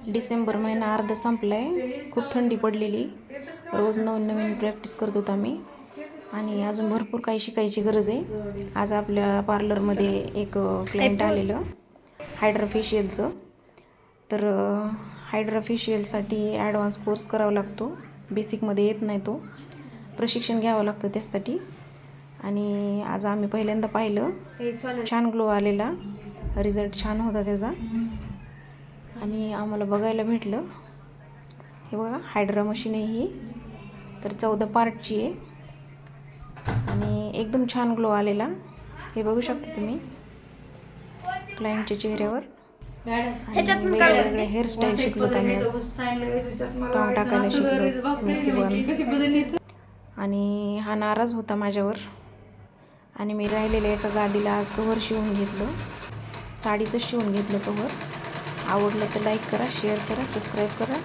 डिसेंबर महिना अर्धा संपला आहे. खूप थंडी पडलेली. रोज नवीन नवीन प्रॅक्टिस करत होतो आम्ही आणि अजून भरपूर काही शिकायची गरज आहे. आज आपल्या पार्लरमध्ये एक क्लायंट आलेलं हायड्रा फेशियलचं. तर हायड्रा फेशियलसाठी ॲडव्हान्स कोर्स करावा लागतो. बेसिकमध्ये येत नाही तो. प्रशिक्षण घ्यावं लागतं त्यासाठी. आणि आज आम्ही पहिल्यांदा पाहिलं. छान ग्लो आलेला. रिझल्ट छान होता त्याचा आणि आम्हाला बघायला भेटलं. हे बघा, हायड्रा मशीन आहे ही. तर 14 पार्टची आहे आणि एकदम छान ग्लो आलेला. हे बघू शकता तुम्ही क्लायंटच्या चेहऱ्यावर. आणि वेगवेगळे हेअरस्टाईल शिकलोत आम्ही. टॉंग टाकायला शिकलो, मेसी बन. आणि हा नाराज होता माझ्यावर आणि मी राहिलेल्या एका गादीला आज कव्हर शिवून घेतलं. साडीचं शिवून घेतलं कव्हर. आवडलं तर लाईक करा, शेअर करा, सबस्क्राईब करा.